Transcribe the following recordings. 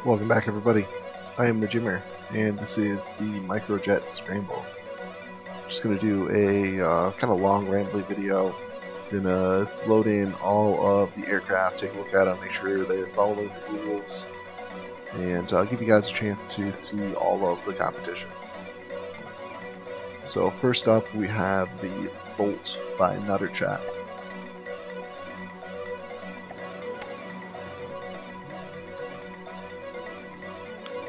Welcome back, everybody. I am the Jimmer, and this is the Microjet Scramble. Just gonna do a kind of long, rambly video. Gonna load in all of the aircraft, take a look at them, make sure they're following the rules, and give you guys a chance to see all of the competition. So first up, we have the Bolt-by-NutterChap.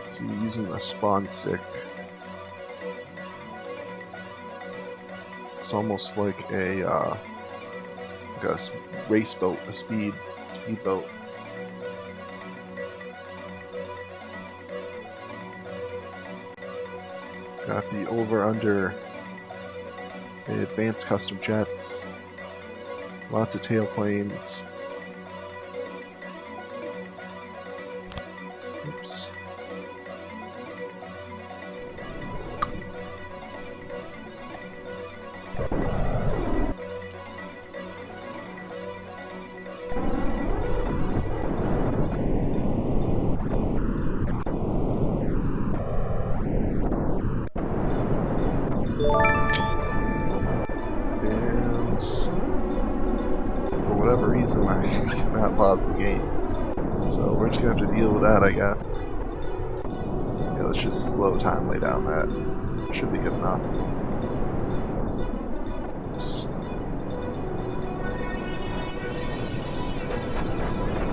So using a spawn stick, it's almost like a race boat, a speed boat. Got the over/under advanced custom jets, lots of tailplanes. Oops. For whatever reason, I cannot pause the game. So we're just gonna have to deal with that, I guess. Yeah, let's just slow time way down that. Should be good enough. Oops.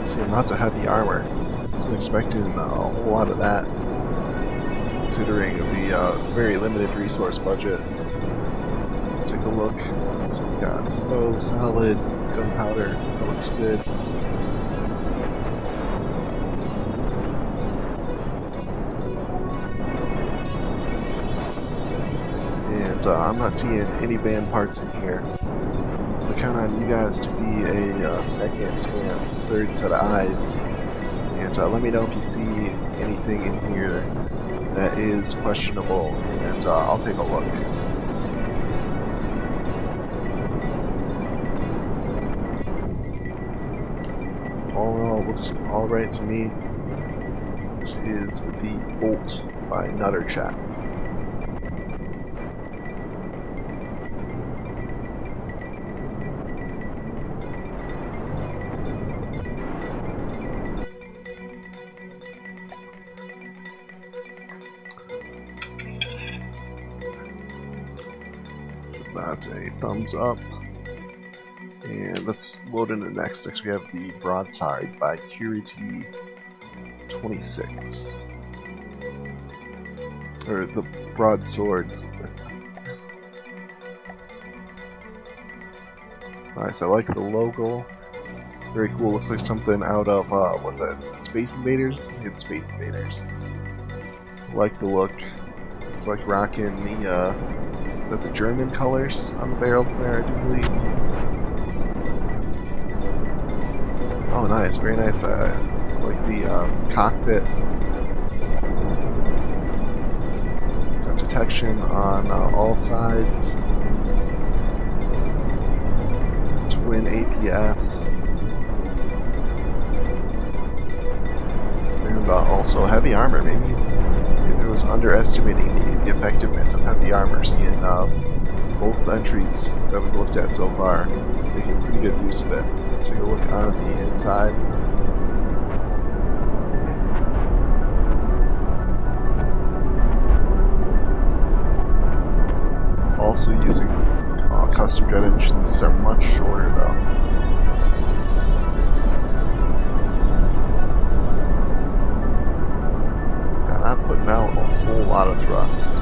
Seeing lots of heavy armor. Wasn't expecting a whole lot of that, considering the very limited resource budget. Let's take a look. So we got Spo, solid, gunpowder, that looks good. And I'm not seeing any band parts in here. I count on you guys to be a second and third set of eyes. And let me know if you see anything in here that is questionable, and I'll take a look. All in all, looks alright to me. This is the Bolt-by-NutterChap. That's a thumbs up. And let's load into the next. Next we have the Broadsword by MkVI 26. Or the Broadsword. Nice, I like the logo. Very cool, looks like something out of, what's that, Space Invaders? I think it's Space Invaders. I like the look. It's like rocking the, is that the German colors on the barrels there, I do believe. Oh, nice, very nice. I like the cockpit. Got detection on all sides. Twin APS. And also heavy armor, maybe. It was underestimating the effectiveness of heavy armor, seeing both entries that we've looked at so far making pretty good use of it. Let's take a look on the inside. Also using custom jet engines. These are much shorter though. Yeah, not putting out a whole lot of thrust,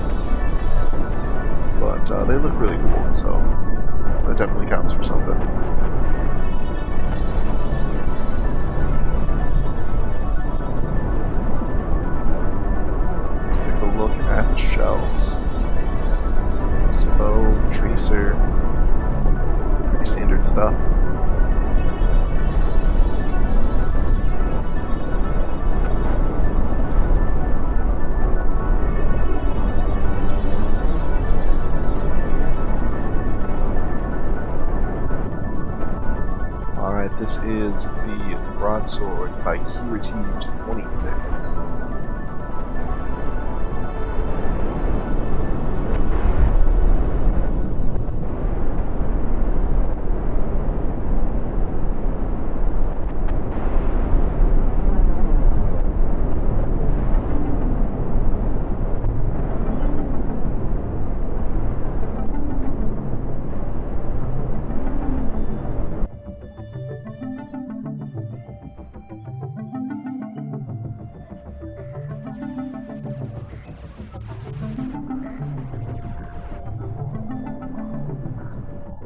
but they look really cool, so that definitely counts for something. Let's take a look at the shells. Spo, tracer, pretty standard stuff. Broadsword by QT26.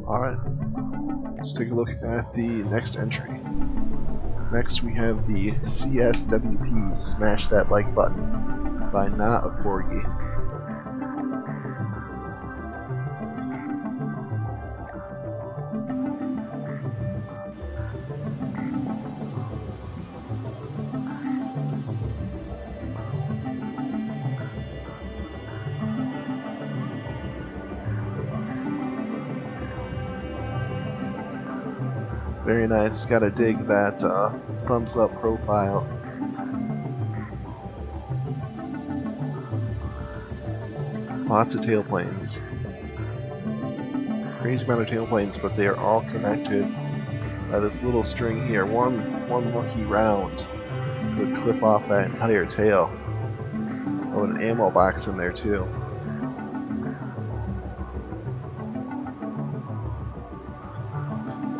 Alright, let's take a look at the next entry. Next we have the CSWP Smash That Like Button by Not-A-Corgi. Very nice, gotta dig that thumbs up profile. Lots of tailplanes. Crazy amount of tailplanes, but they are all connected by this little string here. One lucky round could clip off that entire tail. Oh, and an ammo box in there too.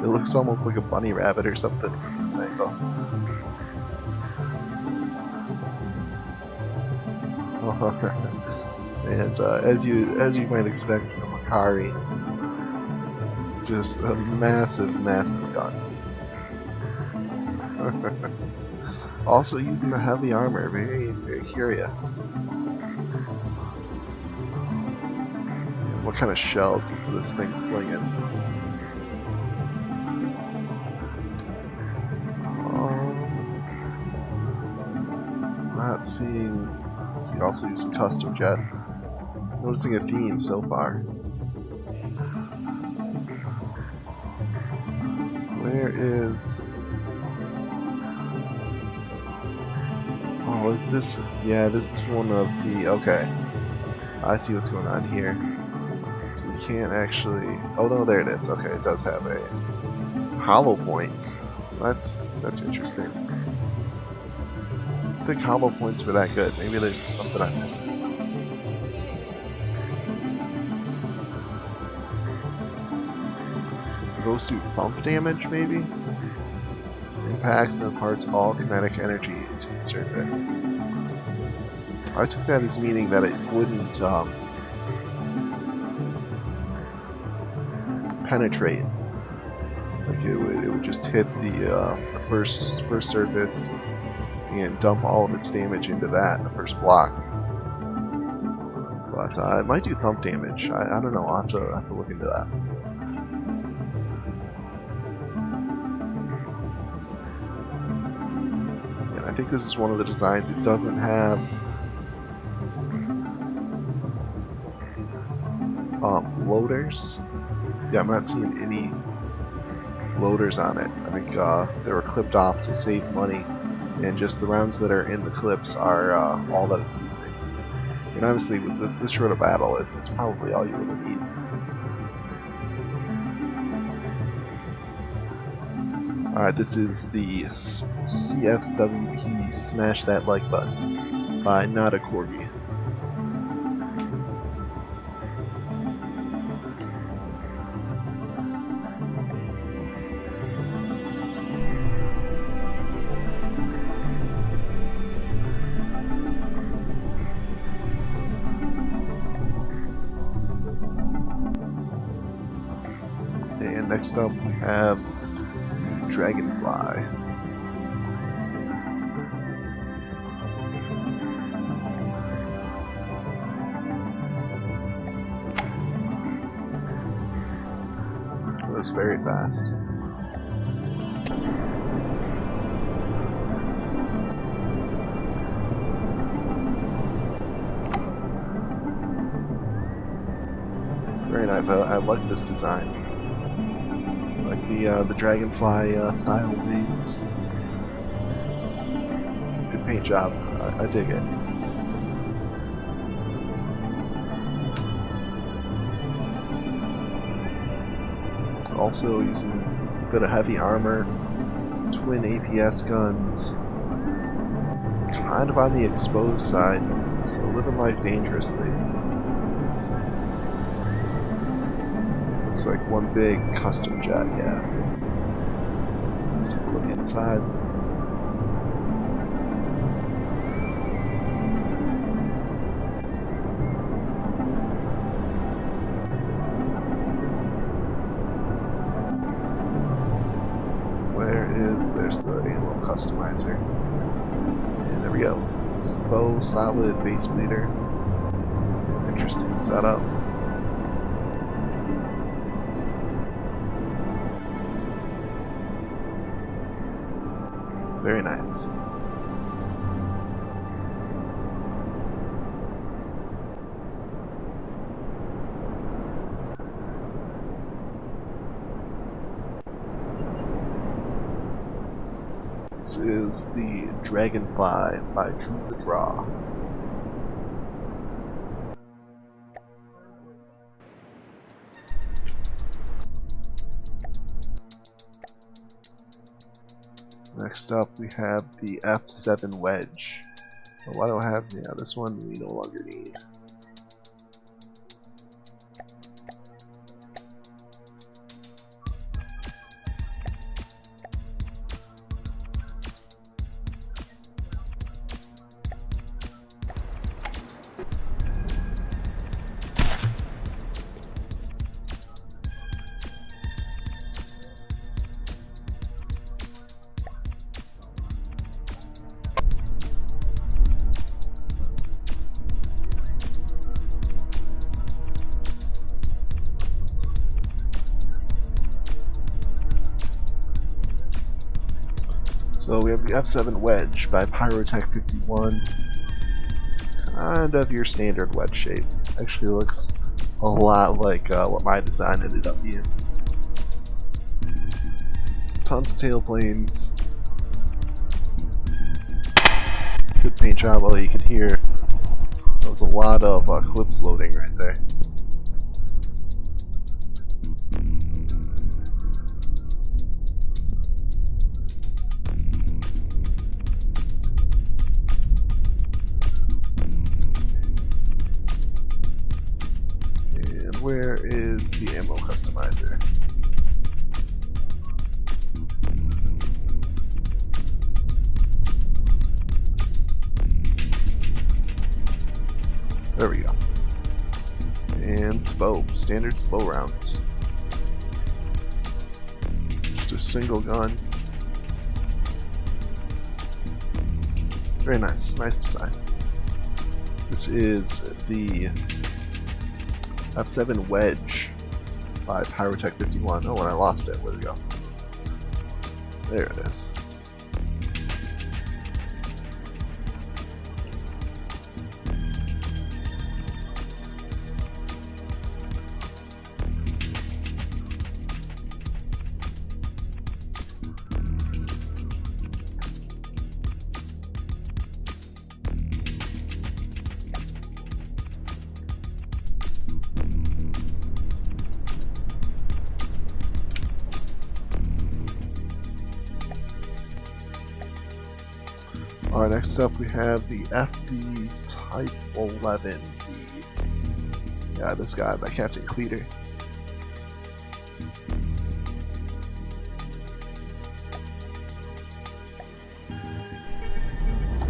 It looks almost like a bunny rabbit or something from this angle. And as you might expect from a MkII, just a massive gun. Also using the heavy armor, very curious. What kind of shells is this thing flinging? Not seeing. See, also using custom jets. Noticing a theme so far. Where is? Oh, is this? Yeah, this is one of the. Okay, I see what's going on here. So we can't actually. Oh no, there it is. Okay, it does have a hollow points. So that's interesting. I think hollow points were that good. Maybe there's something I'm missing. Those do bump damage, maybe? Impacts and imparts all kinetic energy into the surface. I took that as meaning that it wouldn't penetrate. Like it would just hit the first surface and dump all of its damage into that in the first block. But it might do thump damage. I don't know. I'll have to look into that. And I think this is one of the designs. It doesn't have loaders. Yeah, I'm not seeing any loaders on it. I think they were clipped off to save money. And just the rounds that are in the clips are all that it's using. And honestly, with this short of battle, it's probably all you really need. Alright, this is the CSWP Smash That Like Button by Not-A-Corgi. And next up we have Dragonfly. It was very fast. Very nice. I like this design. The Dragonfly style wings. Good paint job. I dig it. Also using a bit of heavy armor, twin APS guns, kind of on the exposed side, so living life dangerously. Looks like one big custom jet, yeah. Let's take a look inside. There's the little customizer. And there we go. There's the bow, solid base bleeder. Interesting setup. Very nice. This is the Dragonfly by Draba. Next up we have the F7 Wedge. Oh, why do I have, yeah, this one we no longer need. So we have the F7 Wedge by Pyrotech 51. Kind of your standard wedge shape. Actually looks a lot like what my design ended up being. Tons of tailplanes. Good paint job, although you can hear there was a lot of clips loading right there. Where is the ammo customizer? There we go. And SPO, standard SPO rounds. Just a single gun. Very nice, nice design. This is the F7 Wedge by Pyrotech 51. Oh, and I lost it. Where'd it go? There it is. Alright, next up we have the FB Type 11. Yeah, this guy by Captain Cleater.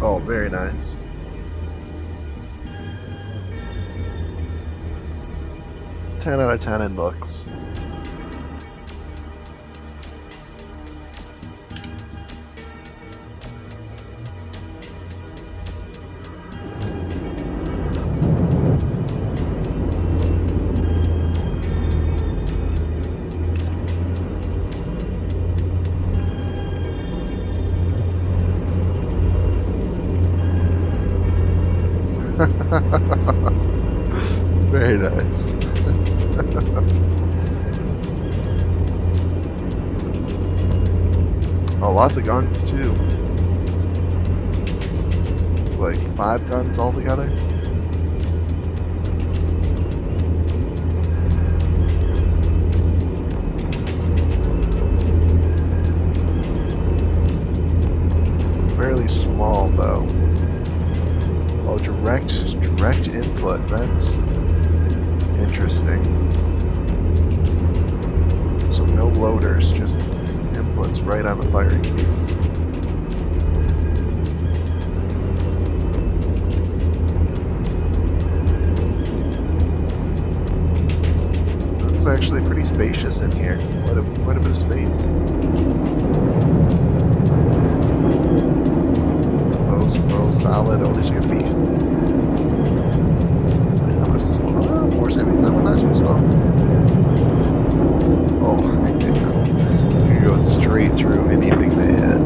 Oh, very nice. Ten out of 10 in looks. Very nice. Oh, lots of guns too. like 5 guns altogether. Fairly small though. Oh, direct input. That's interesting. So no loaders, just inputs right on the firing piece. This is actually pretty spacious in here. Quite a bit of space. Slow, solid. Oh, these are gonna be. More semis. That one nice, slow. Oh, you go straight through anything they hit.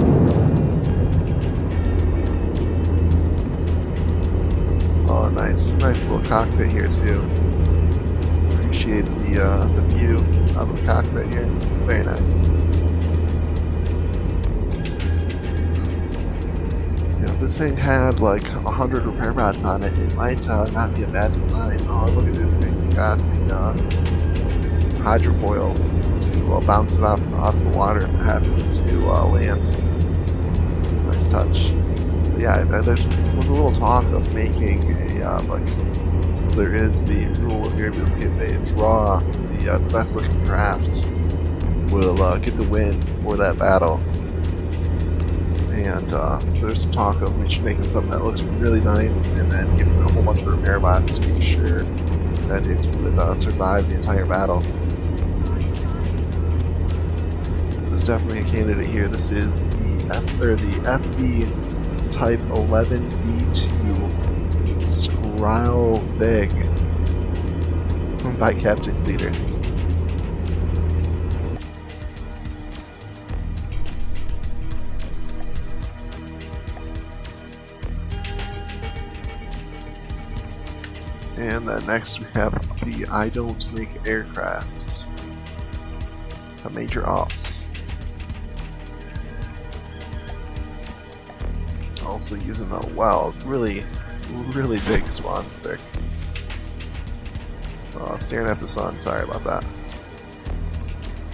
Oh, nice little cockpit here too. Appreciate the view of the cockpit here. Very nice. If this thing had like 100 repair rods on it, it might not be a bad design. Oh, look at this thing. You got the hydrofoils to bounce it off the water if it happens to land. Nice touch. But yeah, there was a little talk of making a, like, since there is the rule of variability, if they draw the best looking craft will get the win for that battle. And so there's some talk of making something that looks really nice and then giving it a whole bunch of repair bots to make sure that it would survive the entire battle. There's definitely a candidate here. This is the FB Type 11B2 Skralvig by Captain Leader. And then next we have the IDontMakeAircraft-By-MajorAus. Also using a really big swan stick. Staring at the sun, sorry about that.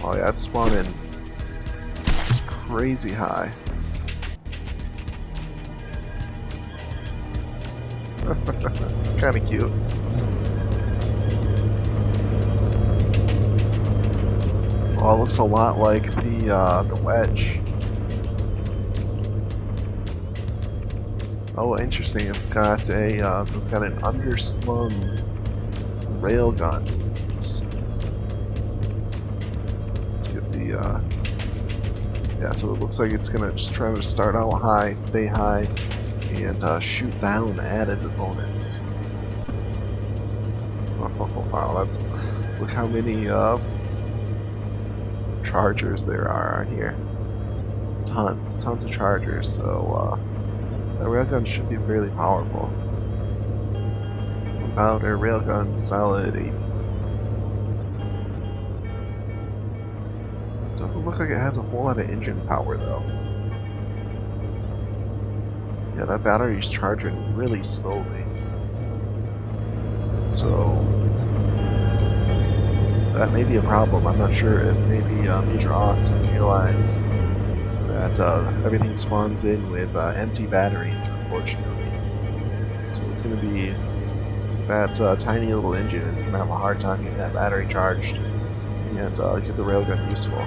Oh yeah, it's spawning just crazy high. Kinda cute. Oh, it looks a lot like the Wedge. Oh, interesting. It's got a so it's got an underslung railgun. Let's get the yeah. So it looks like it's gonna just try to start out high, stay high, and shoot down at its opponents. Oh, wow, that's look how many chargers there are on here. Tons of chargers. So the railgun should be fairly powerful. About a railgun solid 8. Doesn't look like it has a whole lot of engine power though. Yeah, that battery's charging really slowly. So that may be a problem. I'm not sure if maybe MajorAus didn't realize that everything spawns in with empty batteries, unfortunately. So it's going to be that tiny little engine. It's going to have a hard time getting that battery charged and get the railgun useful.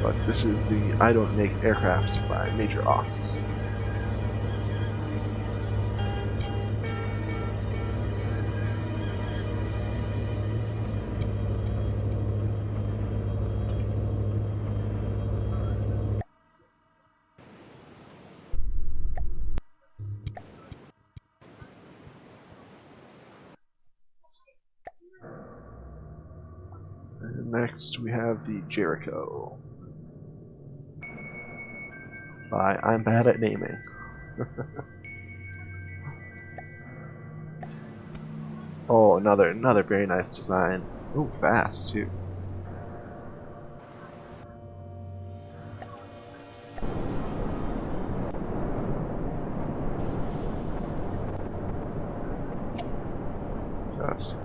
But this is the IDontMakeAircraft-By-MajorAus. And next we have the Jericho. I'm bad at naming. Oh, another very nice design. Oh, fast too.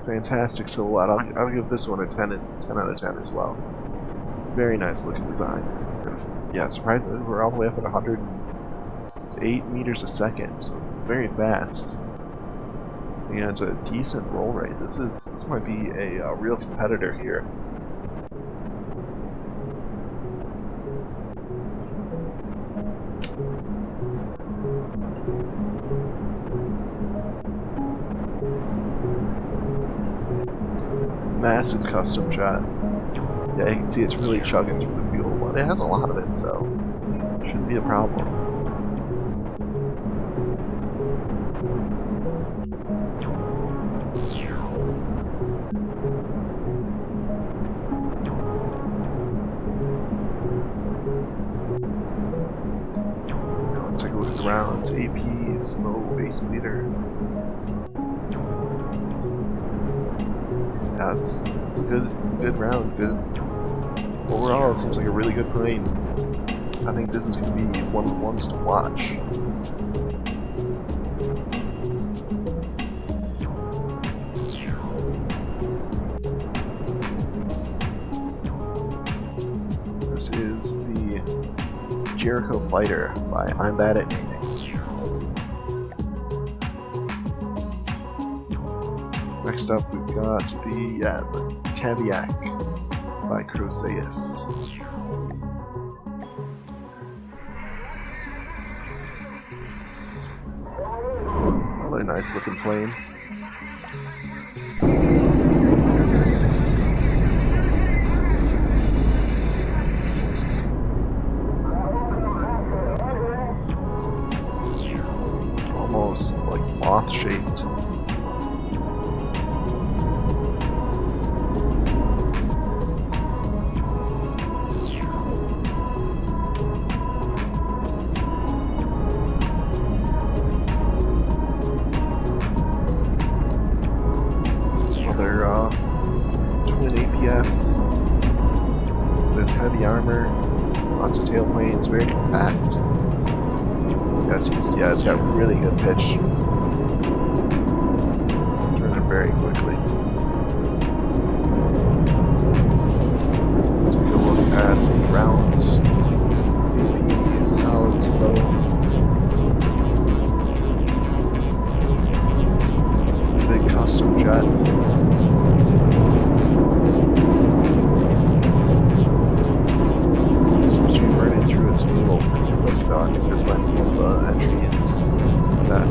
Fantastic silhouette. I'll give this one a 10 out of 10 as well. Very nice looking design. Yeah, surprisingly we're all the way up at 108 meters a second, so very fast. And it's a decent roll rate. This might be a real competitor here. Massive custom jet. Yeah, you can see it's really chugging through the fuel, but it has a lot of it, so shouldn't be a problem. Now let's take a look at the rounds. APs, low base bleeder. Yeah, it's a good round. Good overall. It seems like a really good plane. I think this is going to be one of the ones to watch. This is the Jericho Fighter by I'm Bad at Naming. Next up, we've got the MkVI by Croceus. Another nice looking plane. Almost like moth shaped. Twin APS with heavy armor, lots of tailplanes, very compact. Yeah, it's got really good pitch. Turning very quickly. Let's take a look at the rounds. AP, solid, slow. Big custom jet. I think this might be one of the entries that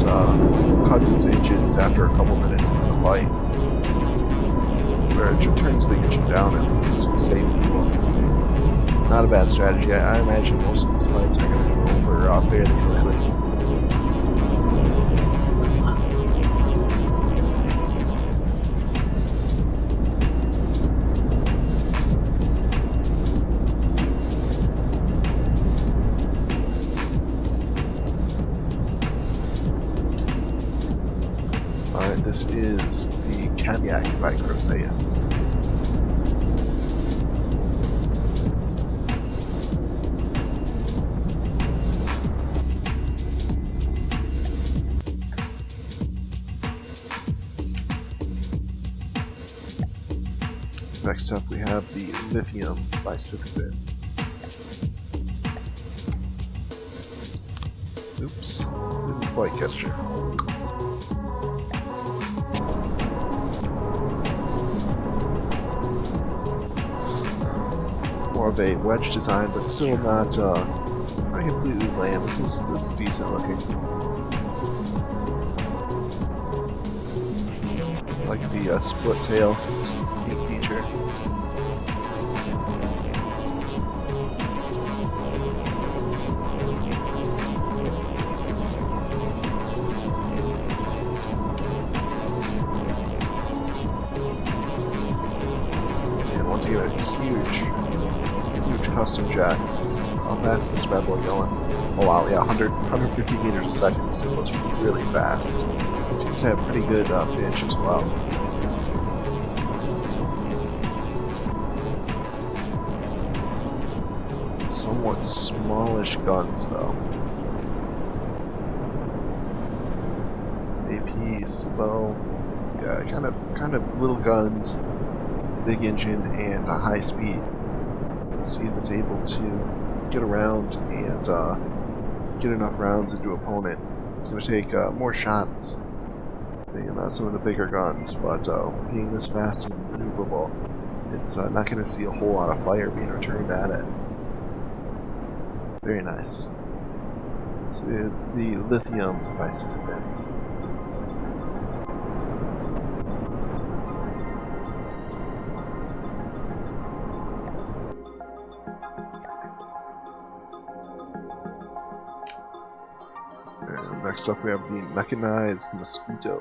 cuts its engines after a couple minutes into the flight, where it turns the engine down at least to save fuel. Not a bad strategy. I imagine most of these flights are going to go over fairly quickly. This is the MkVI by Croceus. Next up we have the Lithium by Zibruka. Oops, didn't quite capture. More of a wedge design, but still not completely bland. This is decent looking. Like the split tail, it's a neat feature. And once again, a huge custom jet. How fast is this bad boy going? Oh wow, yeah, 150 meters a second. This thing goes really fast. Seems to have pretty good pitch as well. Somewhat smallish guns though. AP slow. Yeah, Yeah, kind of little guns, big engine, and a high speed. See if it's able to get around and get enough rounds into opponent. It's going to take more shots than some of the bigger guns, but being this fast and maneuverable, it's not going to see a whole lot of fire being returned at it. Very nice. This is the lithium bicyclette. And next up we have the mechanized mosquito.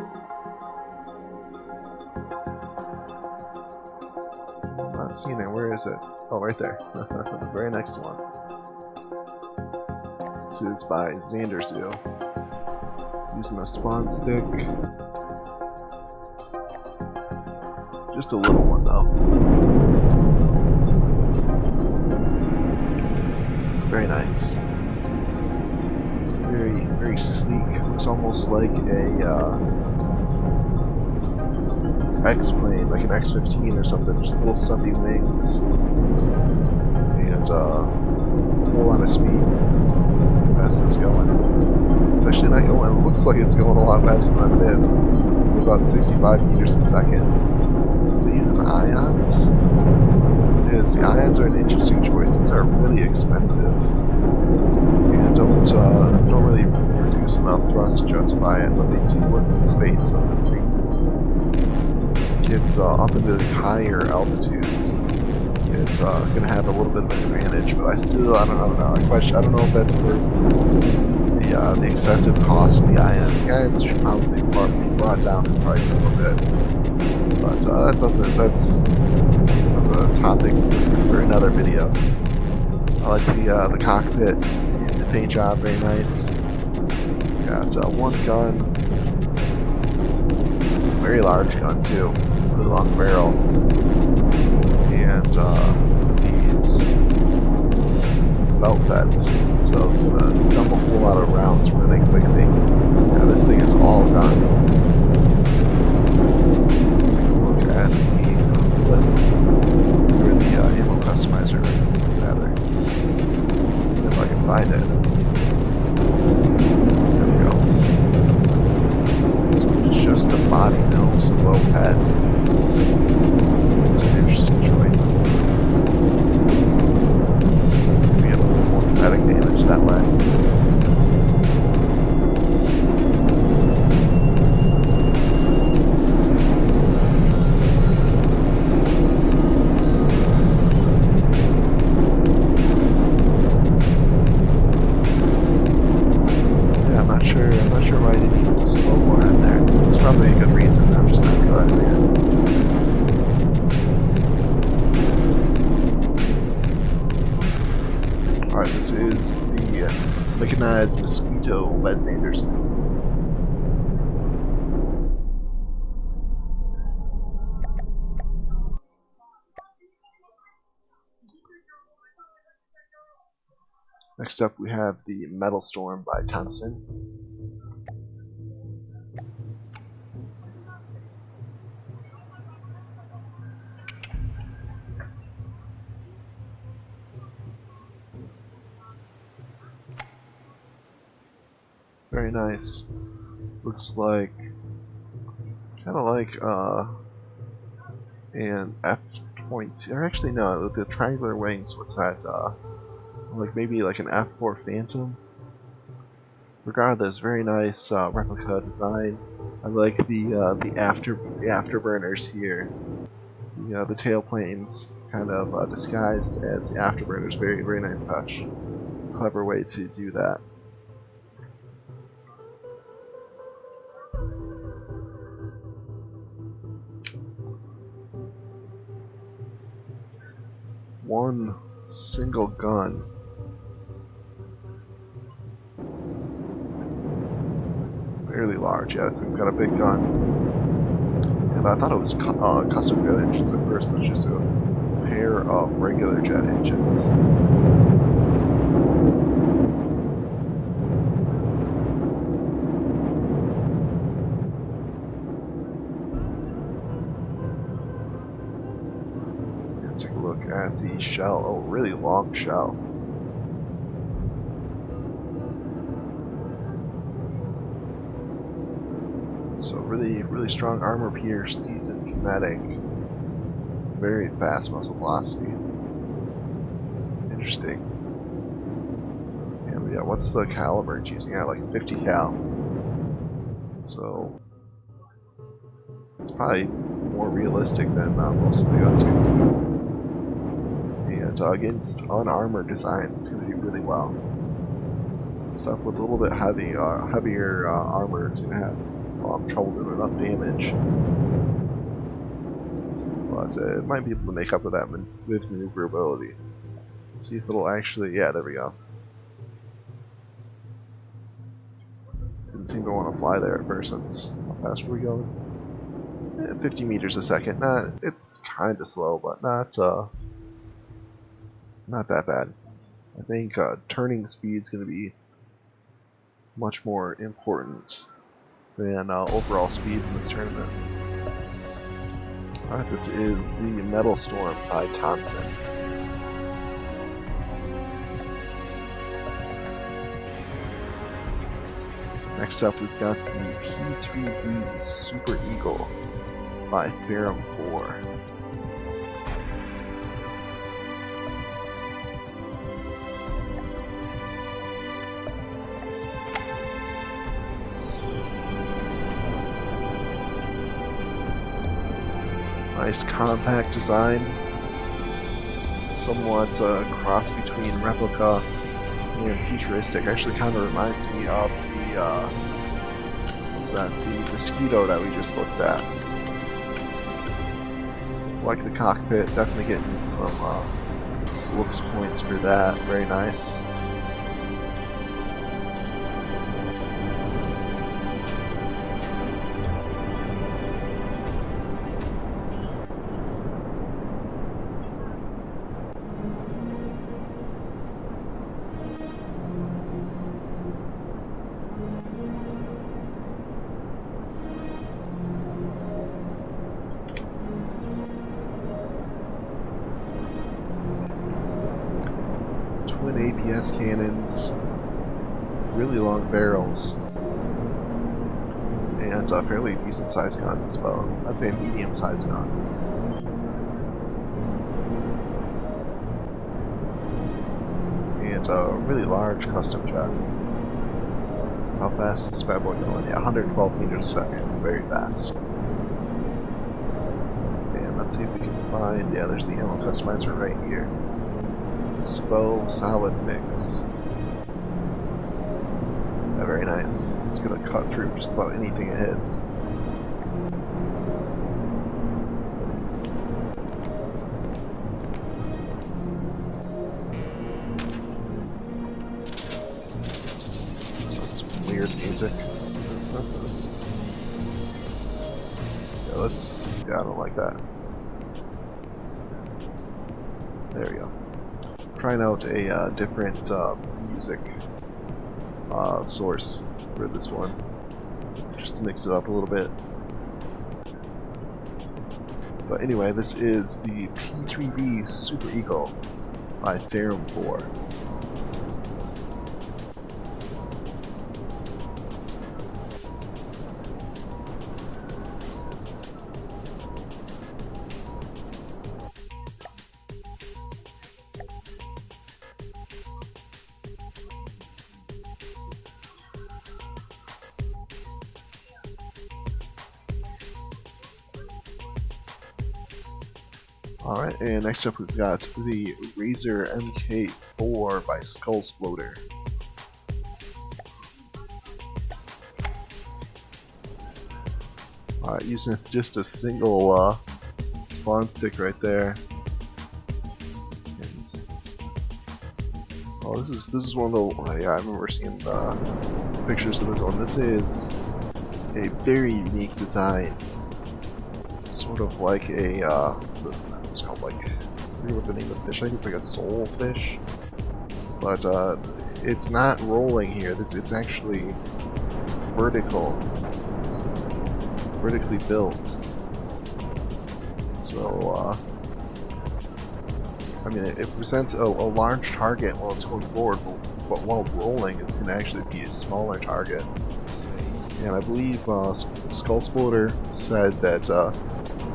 I'm not seeing it. Where is it? Oh, right there. The very next one. This is by Xanderzoo. Using a spawn stick. Just a little one though. Very nice. Very sleek. Looks almost like a X-plane, like an X-15 or something. Just little stumpy wings. And a whole lot of speed. Fast is going. It's actually not going. It looks like it's going a lot faster than it is. About 65 meters a second. So using ions. Yes, the ions are an interesting choice. These are really expensive and don't really produce enough thrust to justify it, but they do work in space. So this thing gets up into the higher altitudes. It's going to have a little bit of an advantage, but I don't know. I don't know if that's worth the excessive cost of the ions. The ions should probably be brought down in price a little bit, but that's a topic for another video. I like the cockpit and the paint job, very nice. Got one gun, very large gun too, really long barrel, and these belt beds, so it's gonna dump a whole lot of rounds really quickly. Yeah, this thing is all gun. Let's take a look at the clip, or the ammo customizer, rather. If I can find it. There we go. So it's just a body nose, a low head. It's an interesting choice. Maybe a little more kinetic damage that way. I'm not sure why I didn't use a slow more in there. There's probably a good reason, I'm just not realizing it. Alright, this is the mechanized mosquito by Xanderzoo. Next up we have the Metal Storm by Tomson. Very nice. Looks like kinda like an F-22, or actually no, the triangular wings, what's that, like maybe like an F4 Phantom. Regardless, very nice replica design. I like the afterburners here. The tailplanes kind of disguised as the afterburners. Very, very nice touch. Clever way to do that. One single gun. Fairly large, yeah, this thing's got a big gun. And I thought it was custom jet engines at first, but it's just a pair of regular jet engines. Let's take a look at the shell. Oh, really long shell. So really strong armor pierce, decent kinetic, very fast muzzle velocity. Interesting. And yeah, what's the caliber it's using? Yeah, like 50 cal. So it's probably more realistic than most of the guns we've seen. And against unarmored design, it's going to do really well. Stuff with a little bit heavier armor, it's going to have trouble doing enough damage. But it might be able to make up for that with maneuverability. Let's see if it'll actually, yeah, there we go. Didn't seem to want to fly there at first. That's how fast were we going? 50 meters a second. It's kind of slow, but not that bad. I think turning speed is going to be much more important than overall speed in this tournament. Alright, this is the Metal Storm by Tomson. Next up, we've got the P3B Super Eagle by Ferrum 4. Nice compact design, somewhat a cross between replica and futuristic. Actually kind of reminds me of the, what's that, the Mosquito that we just looked at. Like the cockpit, definitely getting some looks points for that, very nice. Twin APS cannons, really long barrels, and a fairly decent sized gun as well. I'd say a medium sized gun. And a really large custom jet. How fast is this bad boy going? Yeah, 112 meters a second, very fast. And let's see if we can find, yeah, there's the ammo customizer right here. SPO solid mix. Yeah, very nice. It's gonna cut through just about anything it hits. That's weird music. Yeah, I don't like that. There we go. Trying out a different music source for this one, just to mix it up a little bit. But anyway, this is the P3B Super Eagle by Ferrum 4. Alright, and next up we've got the Razor MK4 by Skullsploder. Alright, using just a single spawn stick right there. And, oh, this is one of the, yeah, I remember seeing the pictures of this one. This is a very unique design. Sort of like a, it's called, like, I forget what the name of the fish, I think it's like a soul fish, but it's not rolling here. It's actually vertically built. So I mean, it presents a large target while it's going forward, but while rolling, it's going to actually be a smaller target. And I believe Skullsploder said that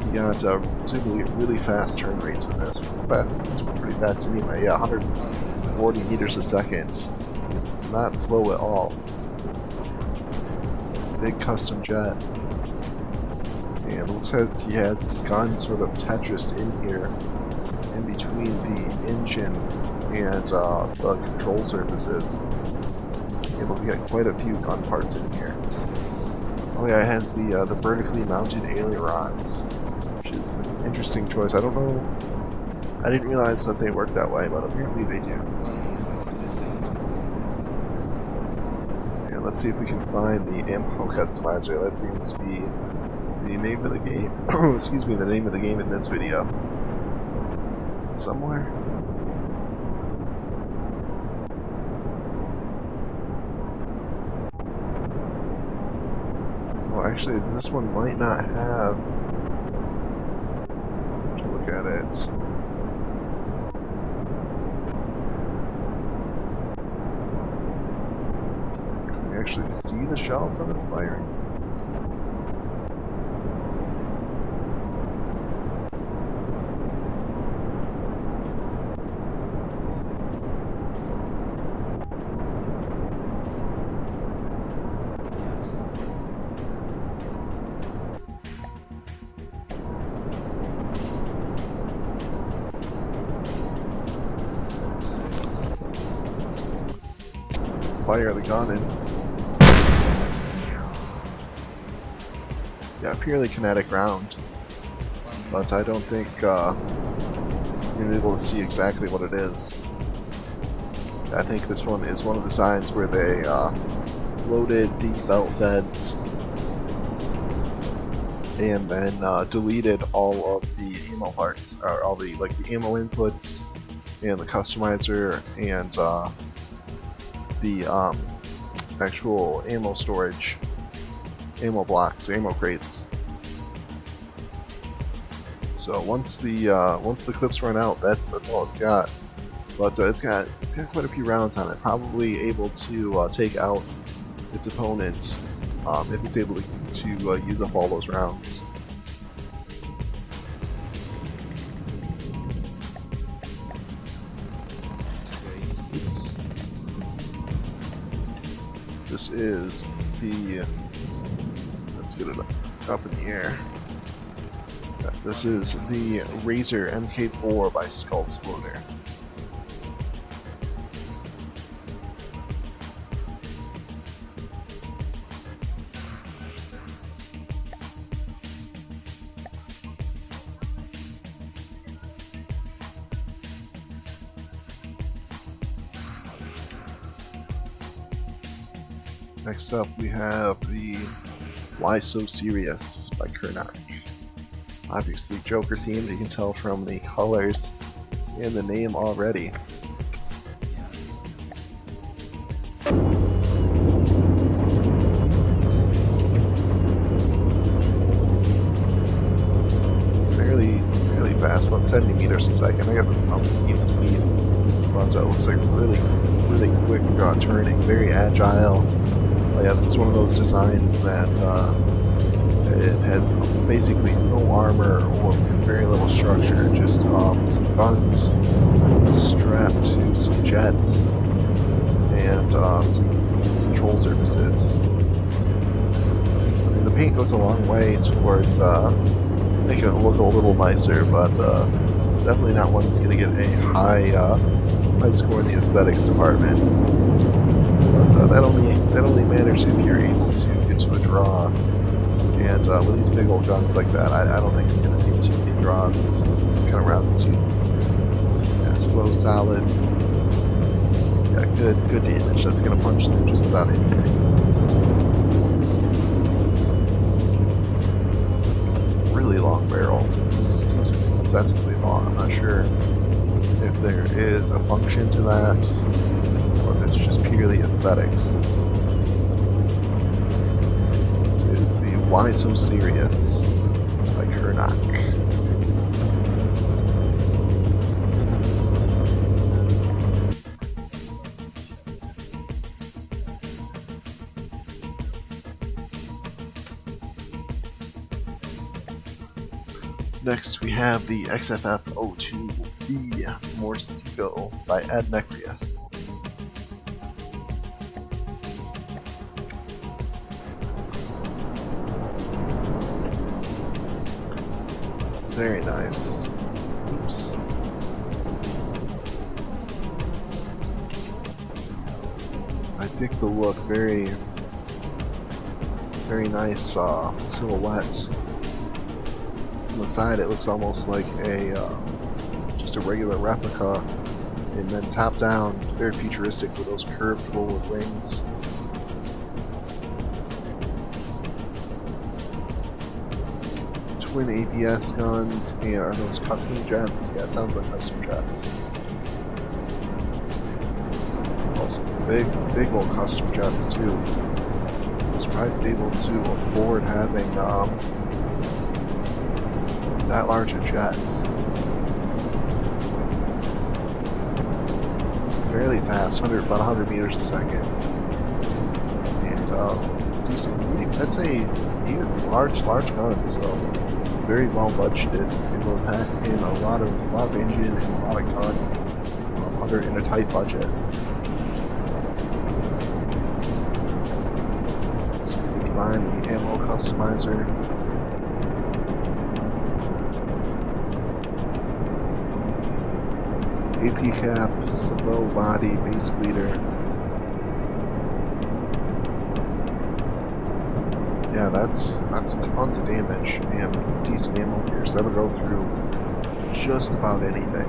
he got really fast turn rates with this. Fastest is pretty fast anyway. Yeah, 140 meters a second. It's not slow at all. Big custom jet. And it looks like he has the gun sort of Tetris in here, in between the engine and the control surfaces. Yeah, but we got quite a few gun parts in here. Oh yeah, it has the vertically mounted ailerons, which is an interesting choice. I don't know. I didn't realize that they work that way, but apparently they do. And let's see if we can find the ammo customizer. That seems to be the name of the game. Excuse me, the name of the game in this video. Somewhere. Well, actually, this one might not have. To look at it. Can we actually see the shells that it's firing? Fire the gun in. Yeah, purely kinetic round. But I don't think you're going to be able to see exactly what it is. I think this one is one of the signs where they loaded the belt feds and then deleted all of the ammo parts, or all the the ammo inputs and the customizer and the actual ammo storage, ammo blocks, ammo crates. So once the clips run out, that's all it's got. But it's got quite a few rounds on it. Probably able to take out its opponent if it's able to use up all those rounds. Oops. This is the. Let's get it up in the air. This is the Razor MK4 by Skullsploder. Next up, we have the Why So Serious by Kurnoc. Obviously Joker themed, you can tell from the colors and the name already. Fairly fast, about 70 meters a second. I guess it's not medium speed, but it looks like really quick turning, very agile. Yeah, this is one of those designs that it has basically no armor or very little structure, just some guns strapped to some jets and some control surfaces. I mean, the paint goes a long way towards making it look a little nicer, but definitely not one that's going to get a high score in the aesthetics department. But that only matters if you're able to get to a draw. And with these big old guns like that, I don't think it's going to see too many draws. It's kind of round it's using. Yeah, slow, solid. Yeah, good damage. That's going to punch through just about anything. Really long barrels. It seems excessively long. I'm not sure if there is a function to that, or if it's just purely aesthetics. This is the Why So Serious by Kurnoc. Next we have the XFF-02B Morcego by AdNecrias. Very nice. Oops. I dig the look. Very nice silhouette. On the side it looks almost like a just a regular replica, and then top down very futuristic with those curved forward wings. Twin ABS guns, and are those custom jets? Yeah, it sounds like custom jets. Also big old custom jets too. I'm surprised able to afford having that large of jets. Fairly fast, about 100 meters a second. And decent medium, I'd say even large guns, so very well budgeted. It will pack in a lot of engine and a lot of gun in a tight budget. So we combine the ammo customizer. AP cap, low body, base bleeder. Yeah, that's tons of damage and decent ammo here, so that'll go through just about anything.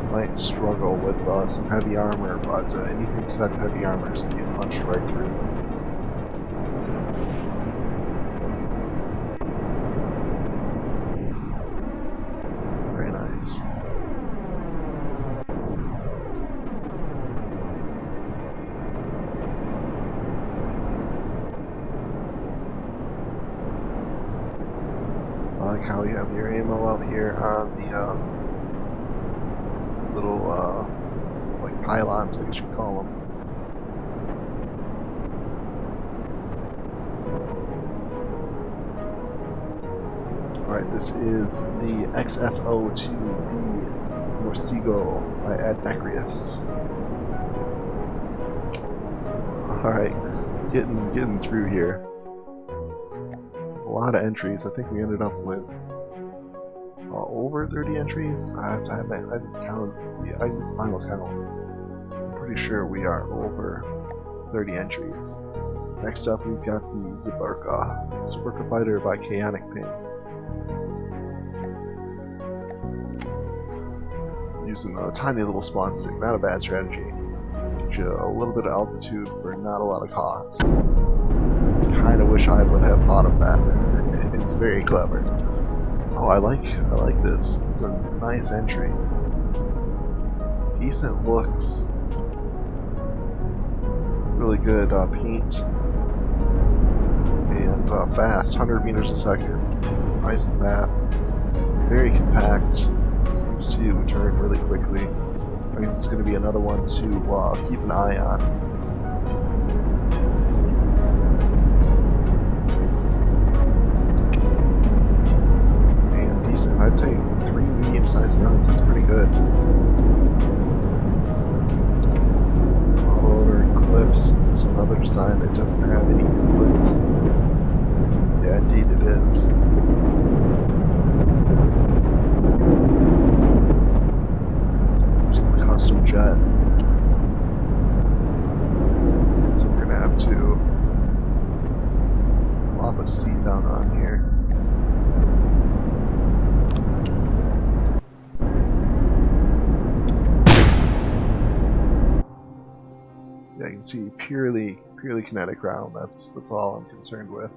Might struggle with some heavy armor, but anything besides heavy armor is going to get punched right through. Very nice. I like how you have your ammo out here on the little like pylons, I guess you could call them. Alright, this is the XFO2B Morcego by AdNecrias. Alright, getting through here. A lot of entries. I think we ended up with over 30 entries. I haven't counted the final count. I'm pretty sure we are over 30 entries. Next up, we've got the Zibruka fighter by Kaonicping. Using a tiny little spawn stick, not a bad strategy. Get you a little bit of altitude for not a lot of cost. Kinda wish I would have thought of that. It's very clever. Oh, I like this. It's a nice entry. Decent looks. Really good paint. And fast, 100 meters a second. Nice and fast. Very compact. Seems to turn really quickly. I think this is going to be another one to keep an eye on. I'd say 3 medium-sized guns, that's pretty good. Autoloader clips, this is another design that doesn't have any inputs. Yeah, indeed it is. Some custom jet. So we're gonna have to plop a seat down on here. Yeah, you can see purely kinetic ground. That's all I'm concerned with.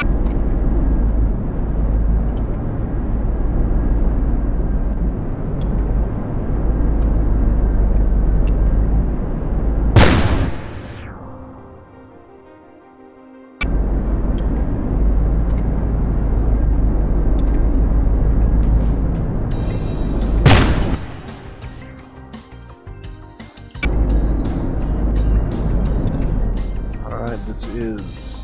This is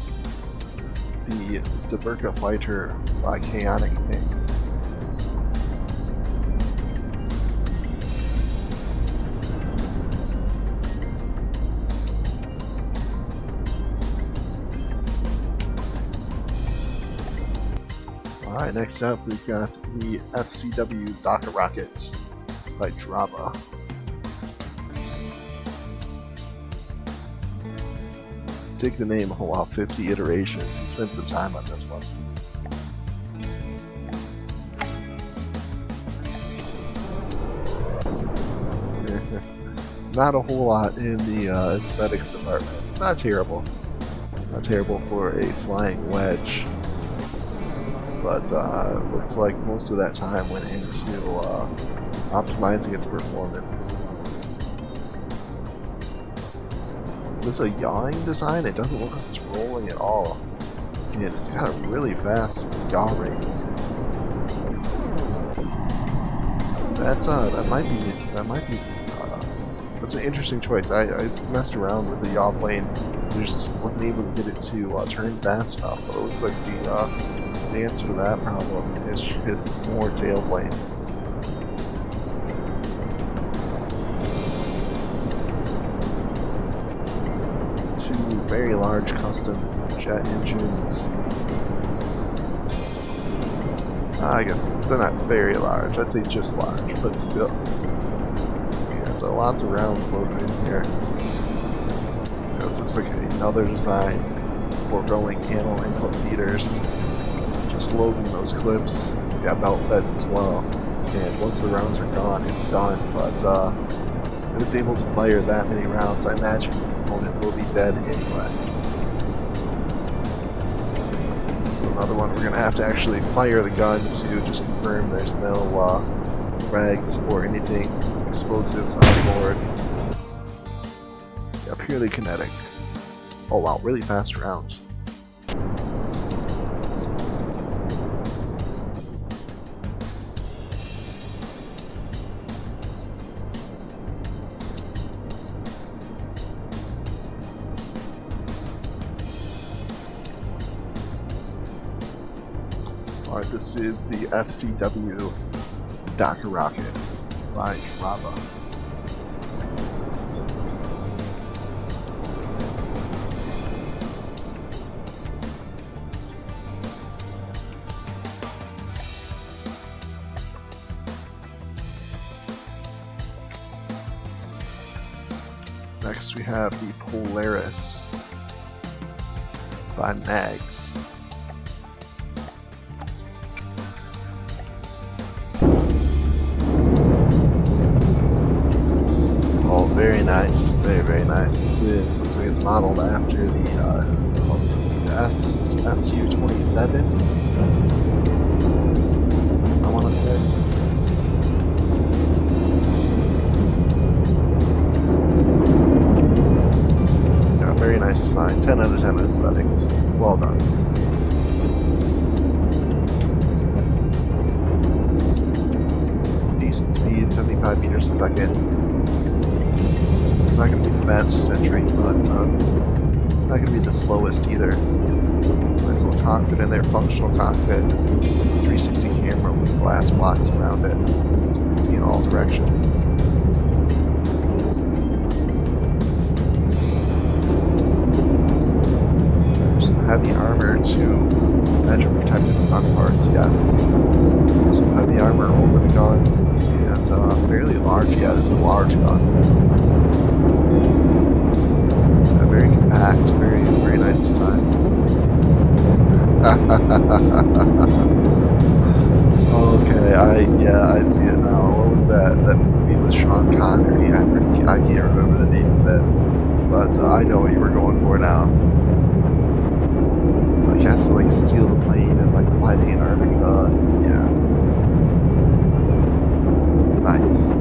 the Zibruka fighter by Kaonicping. Alright, next up we've got the FCW DakkaRocket by Draba. Take the name, wow, 50 iterations. He spent some time on this one. Not a whole lot in the aesthetics department. Not terrible. Not terrible for a flying wedge. But looks like most of that time went into optimizing its performance. Is this a yawing design? It doesn't look like it's rolling at all. And it's got a really fast yaw rate. That might be that's an interesting choice. I messed around with the yaw plane. Just wasn't able to get it to turn fast enough. But it looks like the answer to that problem is more tail planes. Two very large custom jet engines. I guess they're not very large. I'd say just large, but still. Yeah, so lots of rounds loaded in here. This looks like another design for going animal input feeders. Just loading those clips. Yeah, belt beds as well. And once the rounds are gone, it's done. But if it's able to fire that many rounds, I imagine its opponent will be dead anyway. So another one, we're going to have to actually fire the gun to just confirm there's no frags or anything explosives on board. Yeah, purely kinetic. Oh wow, really fast rounds. Alright, this is the FCW DakkaRocket by Draba. Next we have the Polaris by Mags. Oh, very nice, very nice. Looks like it's modeled after the what's it, SU-27. I want to say. Very nice design. 10 out of 10 aesthetics. Well done. Decent speed, 75 meters a second. Not going to be the fastest entry, but not going to be the slowest either. Nice little cockpit in there, functional cockpit. It's a 360 camera with glass blocks around it, so you can see in all directions. Heavy armor to measure protect its gun parts, yes. Some heavy armor over the gun, and fairly large, yeah, this is a large gun. Very compact, very nice design. Okay, I see it now. What was that movie with Sean Connery? I can't remember the name of it, but I know what you were going for now. He has to like steal the plane and like fly to Antarctica. Yeah. Nice.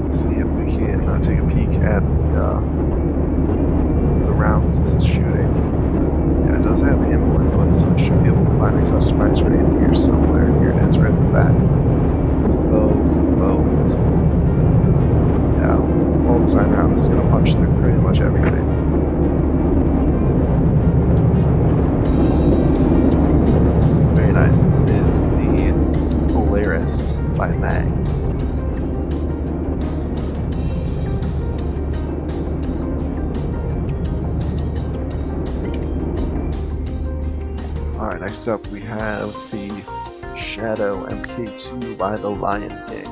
Let's see if we can take a peek at the rounds this is shooting. Yeah, it does have ammo input, so I should be able to find a customized rating here somewhere. Here it is, right in the back. Zibruka. Yeah, all design rounds is going to punch through pretty much everything. Very nice. This is the Next up we have the Shadow MK2 by the Lyon King.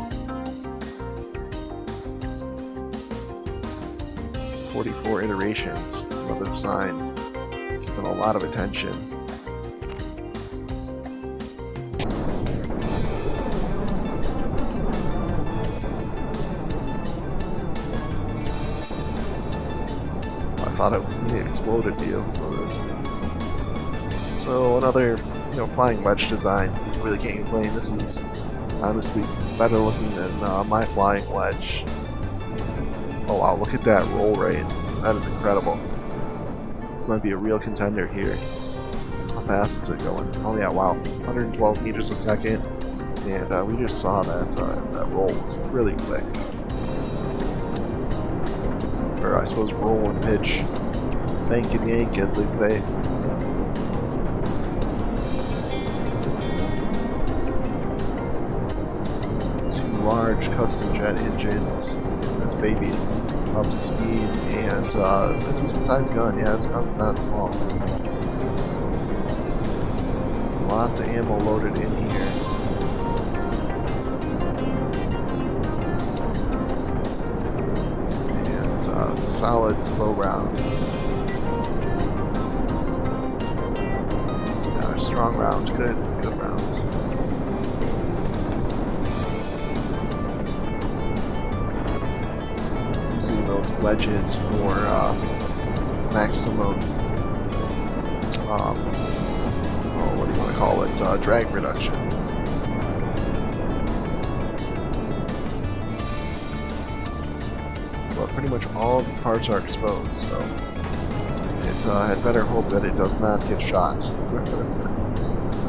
44 iterations, another sign, keeping a lot of attention. I thought it was the exploded deal, so another, flying wedge design. You really can't complain. This is honestly better looking than my flying wedge. Oh wow, look at that roll rate. That is incredible. This might be a real contender here. How fast is it going? Oh yeah, wow. 112 meters a second. And we just saw that that roll was really quick. Or I suppose roll and pitch. Bank and yank, as they say. Large custom jet engines. This baby up to speed, and a decent sized gun. Yeah, this gun's not small. Lots of ammo loaded in here. And solid slow rounds. Yeah, strong round, good rounds. Those wedges for maximum, what do you want to call it, drag reduction. But pretty much all the parts are exposed, so it's I'd better hope that it does not get shot.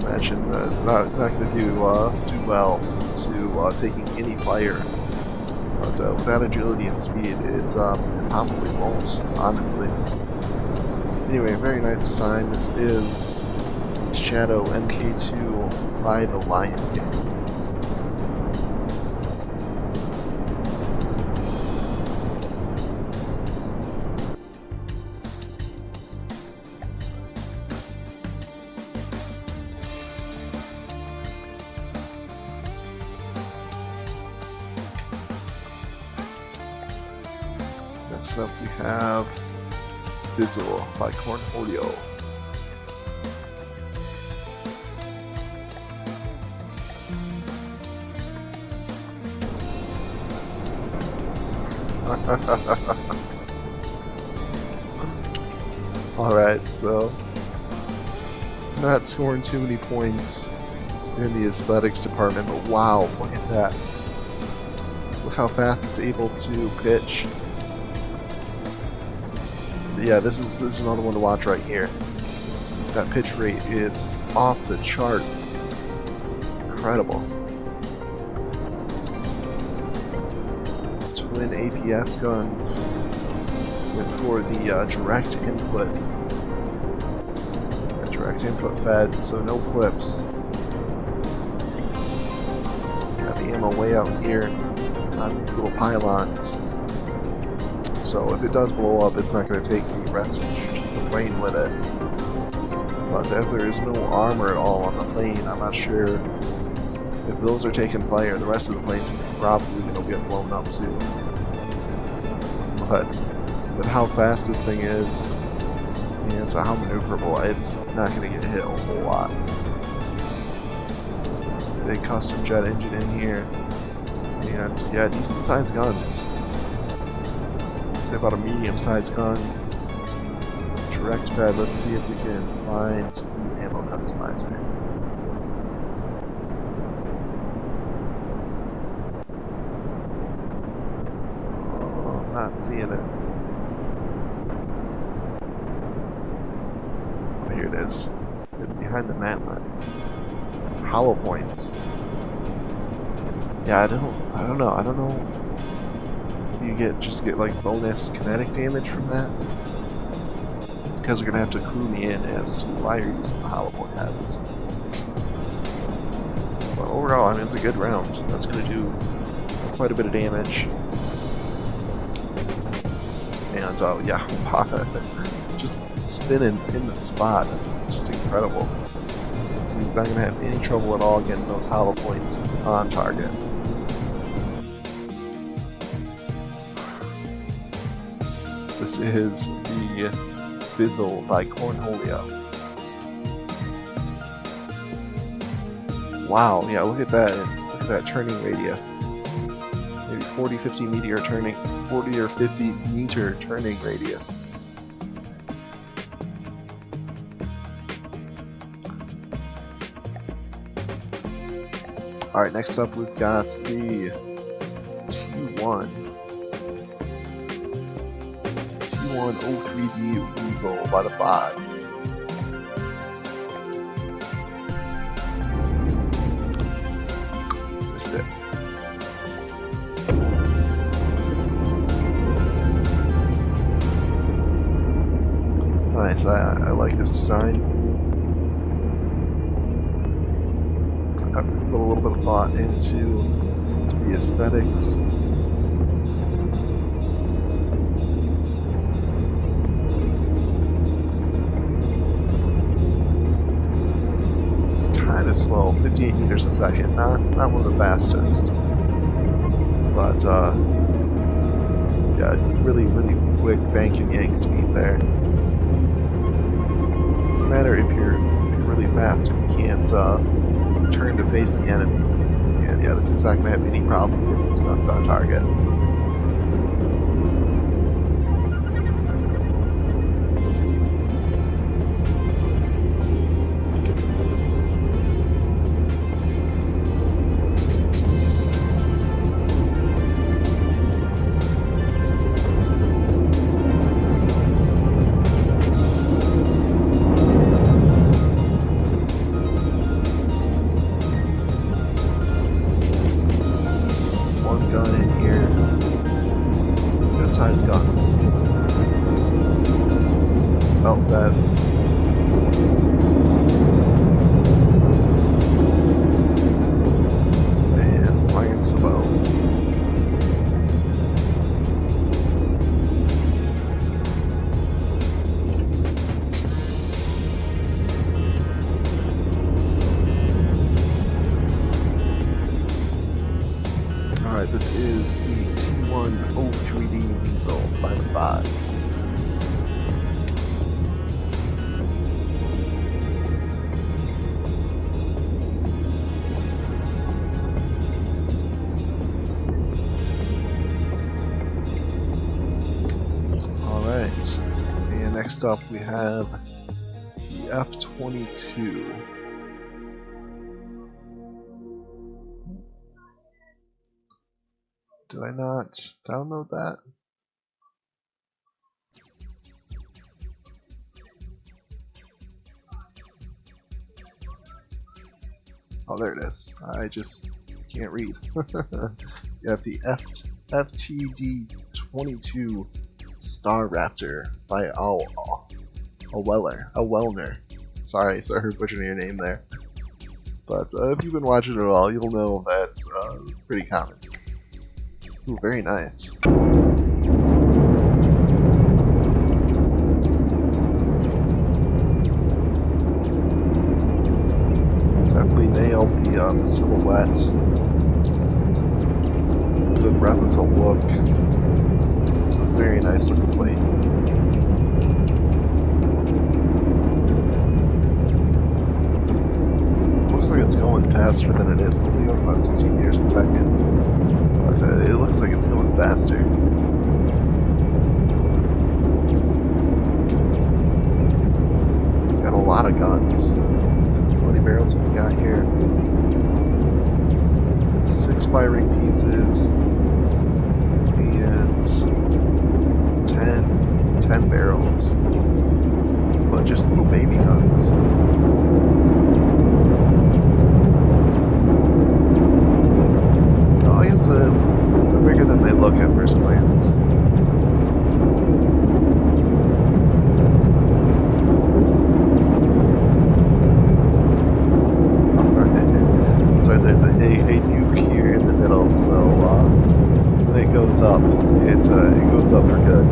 Imagine it's not going to do well to taking any fire. But with that agility and speed, it probably won't, honestly. Anyway, very nice design. This is Shadow MK2 by the Lyon King. Next up we have Fizzle by Hollio. Alright, so not scoring too many points in the aesthetics department, but wow, look at that. Look how fast it's able to pitch. Yeah, this is another one to watch right here. That pitch rate is off the charts. Incredible. Twin APS guns for the direct input. Direct input fed, so no clips. Got the ammo way out here on these little pylons. So if it does blow up, it's not going to take the rest of the plane with it. But as there is no armor at all on the plane, I'm not sure if those are taking fire. The rest of the plane's probably going to get blown up too. But with how fast this thing is, and how maneuverable, it's not going to get hit a whole lot. Big custom jet engine in here, and yeah, decent sized guns. About a medium-sized gun, direct fed. Let's see if we can find the ammo customizer. Oh, I'm not seeing it. Oh, here it is. Hidden behind the matlet. Hollow points. Yeah, I don't know. You just get like bonus kinetic damage from that. Because we're gonna have to clue me in as to why you're using the hollow point heads. But overall, I mean, it's a good round. That's gonna do quite a bit of damage. And yeah, just spinning in the spot. That's just incredible. So he's not going to have any trouble at all getting those hollow points on target. This is the Fizzle by Hollio. Wow, yeah, look at that. Look at that turning radius. Maybe 40-50 meter turning, 40 or 50 meter turning radius. Alright, next up we've got the T1 03D Weasel by the 5. Missed it. Nice, I like this design. I have to put a little bit of thought into the aesthetics. It's kind of slow, 58 meters a second, not one of the fastest, but yeah, really quick bank and yank speed there. Doesn't matter if you're really fast if you can't turn to face the enemy. And yeah, this is not going to have any problem getting its guns on target. This is the T1 03D Weasel by the 5. Alright, and next up we have the F-22. Did I not download that? Oh, there it is. I just can't read. You have the FTD-22 Starraptor by Awellner. Sorry for butchering your name there. But if you've been watching it at all, you'll know that it's pretty common. Ooh, very nice. Definitely nailed the silhouette. Good replica look. A very nice looking plane. Looks like it's going faster than it is. It's only going about 60 meters a second. But it looks like it's going faster. Got a lot of guns. How many barrels have we got here? 6 firing pieces and 10 barrels. But just little baby guns. I guess they're bigger than they look at first glance. Sorry, there's a nuke here in the middle, so when it goes up, it goes up for good.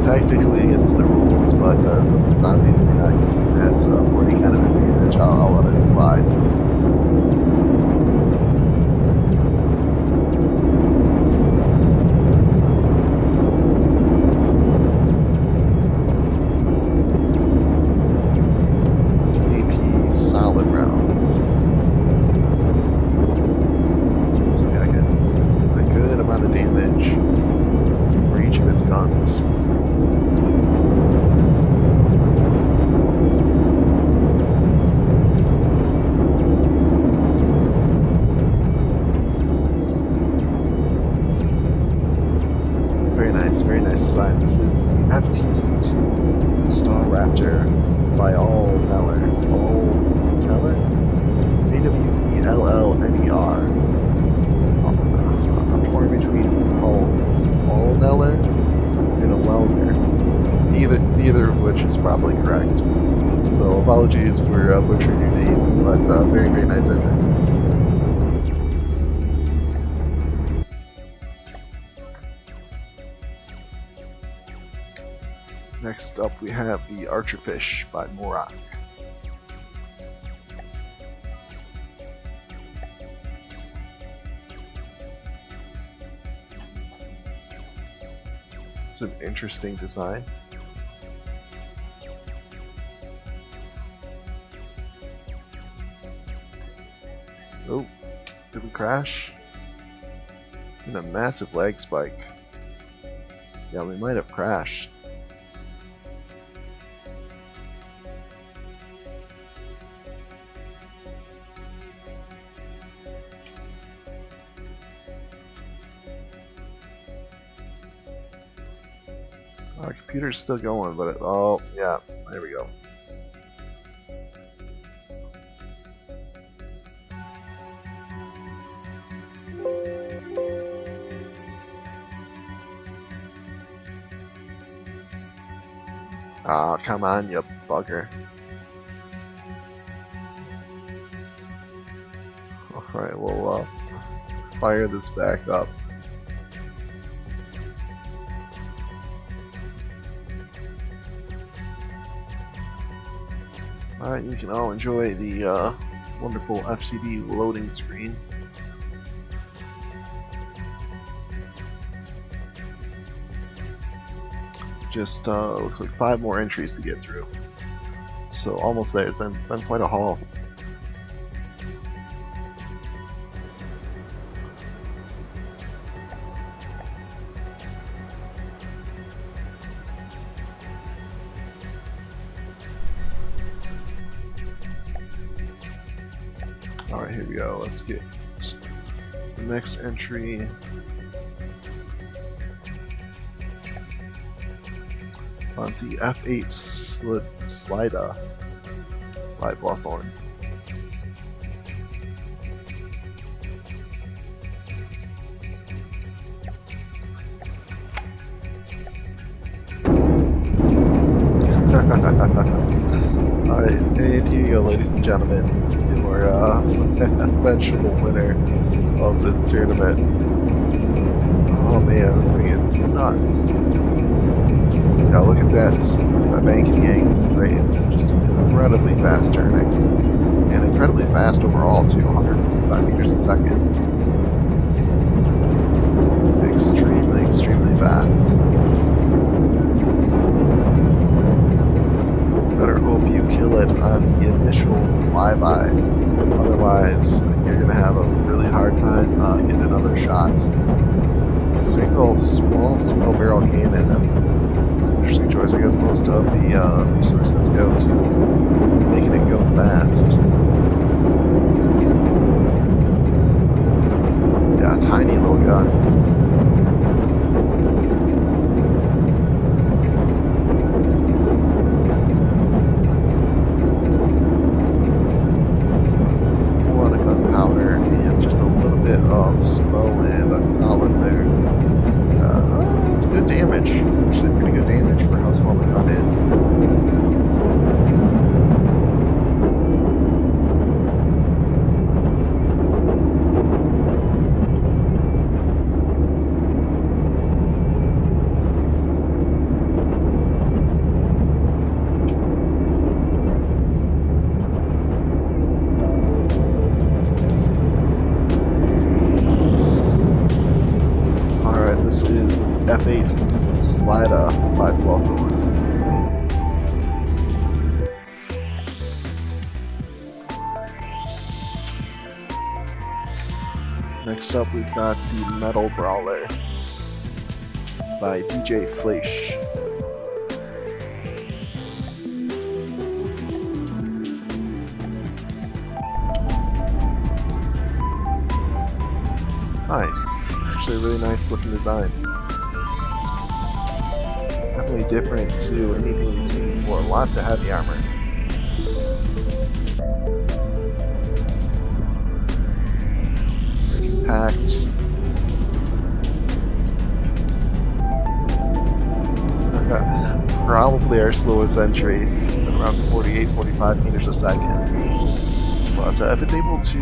technically it's the rules, but since it's obviously not using that for any kind of advantage, I'll let it slide. AP solid rounds. So yeah, I get a good amount of damage for each of its guns. Very nice design. This is the FTD2 Starraptor by Awellner. Awellner? A-W-E-L-L-N-E-R. I'm torn between Awellner and Awellner. Neither of which is probably correct. So apologies for butchering your name, but very, very nice engine. Next up we have the Archerfish by Morcego. It's an interesting design. Oh, did we crash? And a massive lag spike. Yeah, we might have crashed. Our computer's still going, but oh yeah, there we go. Ah, come on, you bugger. Alright, we'll fire this back up. Alright, you can all enjoy the wonderful FCD loading screen. Just looks like 5 more entries to get through. So almost there. It's been quite a haul. Alright, here we go. Let's get the next entry. On the F8 Slider by Blackthorn. Alright, and here you go, ladies and gentlemen, your eventual winner of this tournament. Oh man, this thing is nuts. Yeah, look at that banking angle rate, just incredibly fast turning, and incredibly fast overall too, 155 meters a second. Extremely, extremely fast. Better hope you kill it on the initial flyby, otherwise you're going to have a really hard time getting another shot. Small single barrel cannon, that's interesting choice. I guess most of the resources go to making it go fast. Yeah, tiny little gun. A lot of gunpowder and just a little bit of SMO and a solid there. That's good damage. Actually, pretty good damage for how small the gun is. F8 slide a 512 door. Next up, we've got the Metal Brawler by DJ Fleisch. Nice. Actually, a really nice looking design. Definitely different to anything we've seen before. Lots of heavy armor. Very compact. Probably our slowest entry at around 48-45 meters a second. But if it's able to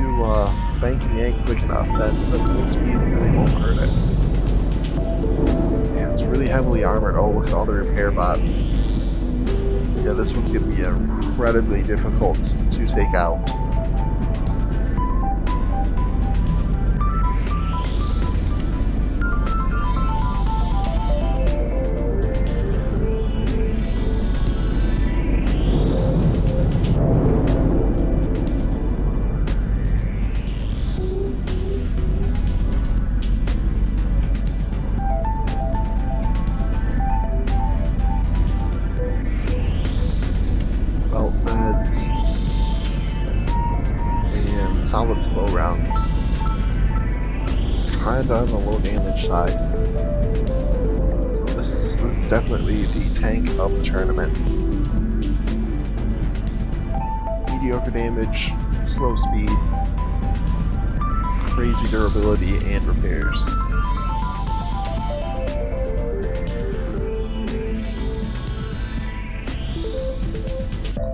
bank and yank quick enough, that slow speed really won't hurt it. And it's really heavily armored. Oh, look at all the repair bots. Yeah, this one's going to be incredibly difficult to take out. Solid slow rounds. Kinda on the low damage side. So this is definitely the tank of the tournament. Mediocre damage, slow speed, crazy durability, and repairs.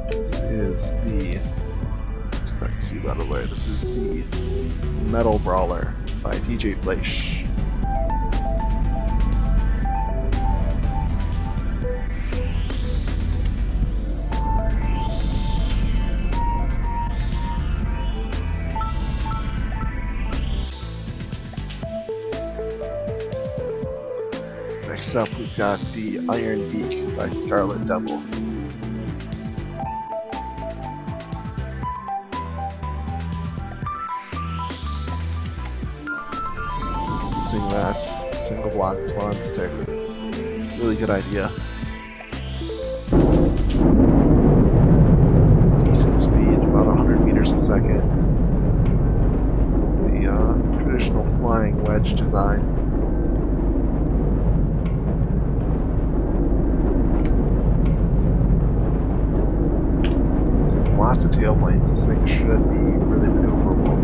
This is the by the way, this is the Metal Brawler by DJ Fleisch. Next up, we've got the Iron Beak by Scarlet Devil. That single block spawn stick. Really good idea. Decent speed, about 100 meters a second. The traditional flying wedge design. Lots of tailplanes. This thing should be really maneuverable.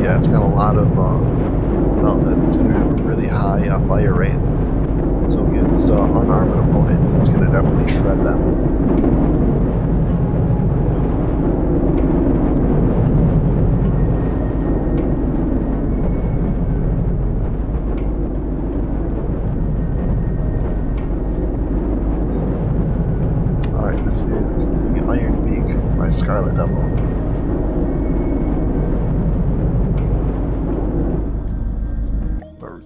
It's got a lot of outlets. It's going to have a really high fire rate. So against unarmored opponents, it's going to definitely shred them. Alright, this is the Iron Beak by Scarlet Devil.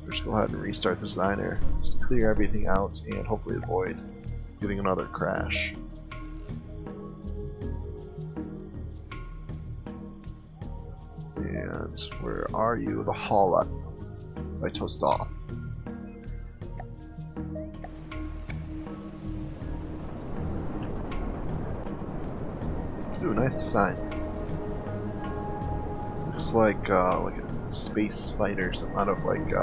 Just go ahead and restart the designer just to clear everything out and hopefully avoid getting another crash. And where are you? The Hollio by Toast Off. Ooh, nice design. Looks like a space fighter, some out of like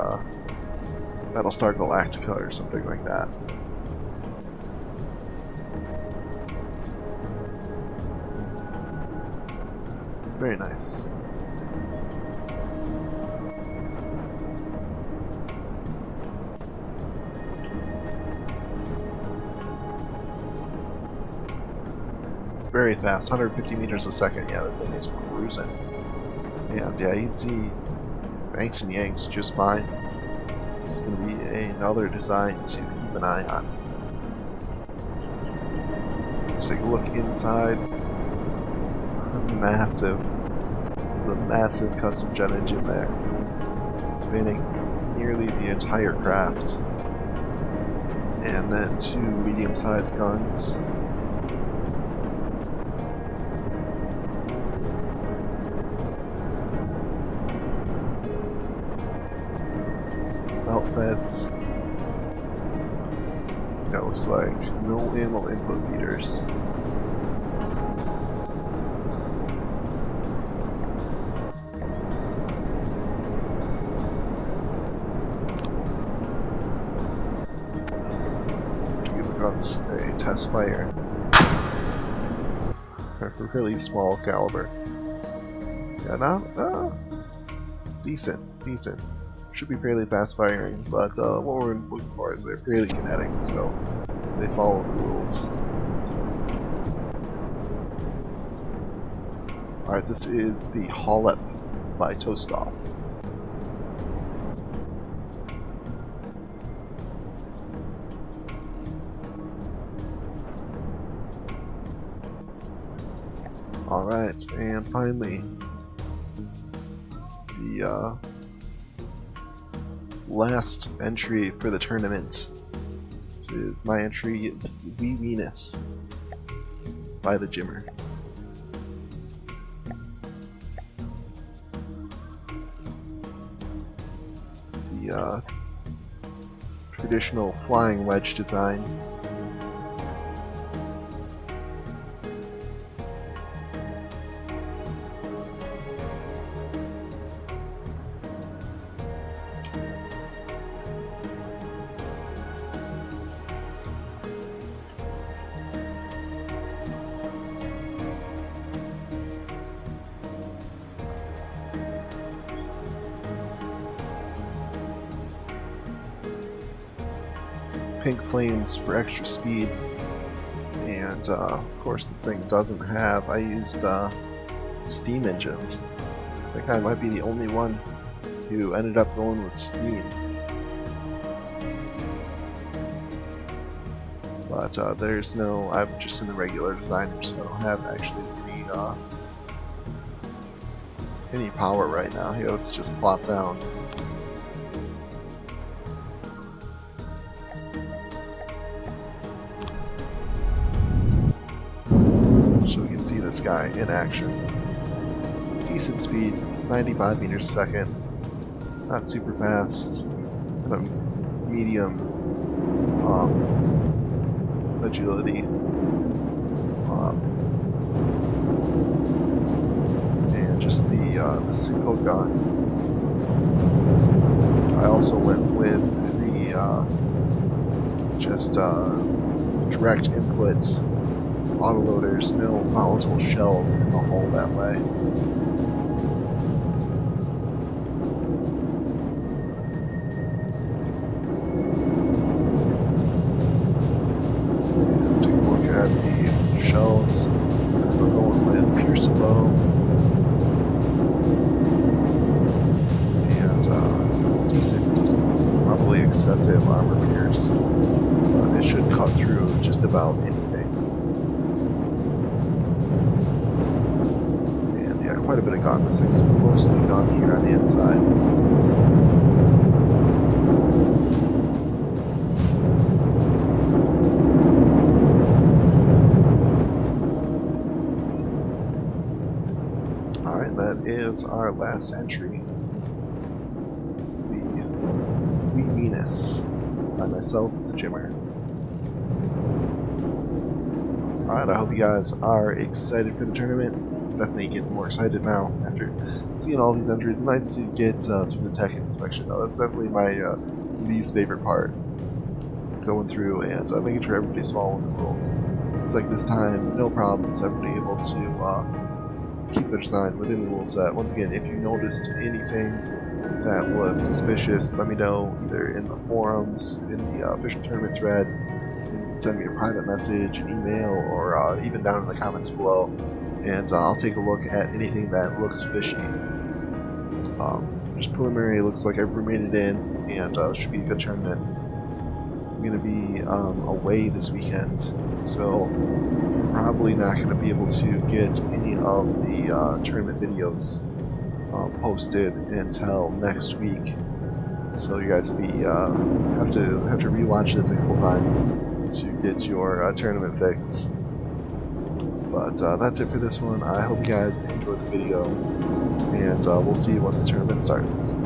Battlestar Galactica or something like that. Very nice. Very fast, 150 meters a second. Yeah, this thing is cruising. And yeah, you can see Banks and Yanks just fine. This is going to be another design to keep an eye on. Let's take a look inside. Massive. There's a massive custom jet engine there, spanning nearly the entire craft. And then 2 medium-sized guns. Belt feds. That looks like no ammo input meters. A test fire. Really small caliber. Yeah, now, decent. Should be fairly fast firing, but what we're looking for is they're fairly kinetic, so they follow the rules. Alright, this is the Hollio by Tostov. Alright, and finally, the last entry for the tournament. This is my entry, Wee Venus by the Jimmer. The traditional flying wedge design. Pink flames for extra speed, and of course this thing doesn't have, I used steam engines. I think I might be the only one who ended up going with steam. But there's no, I'm just in the regular design, so I don't have actually any power right now. Here, let's just plop down. So we can see this guy in action. Decent speed, 95 meters a second. Not super fast. Kind of medium agility. And just the single gun. I also went with the just direct input autoloaders, no volatile shells in the hull that way. And take a look at the shells. We're going with Pierce bow and decent, probably excessive armor pierce, but it should cut through just about anything. Quite a bit of gun. This thing's mostly gun here on the inside. Alright, that is our last entry. It's the Wee Venus by myself, the Jimmer. Alright, I hope you guys are excited for the tournament. Definitely getting more excited now after seeing all these entries. It's nice to get through the tech inspection though. That's definitely my least favorite part. Going through and making sure everybody's following the rules. It's like this time, no problems, everybody able to keep their design within the rule set. Once again, if you noticed anything that was suspicious, let me know either in the forums, in the official tournament thread. You can send me a private message, an email, or even down in the comments below, and I'll take a look at anything that looks fishy. Just preliminary, it looks like everybody made it in, and should be a good tournament. I'm going to be away this weekend, so probably not going to be able to get any of the tournament videos posted until next week. So you guys will be have to rewatch this a couple times to get your tournament fix. But that's it for this one. I hope you guys enjoyed the video, and we'll see you once the tournament starts.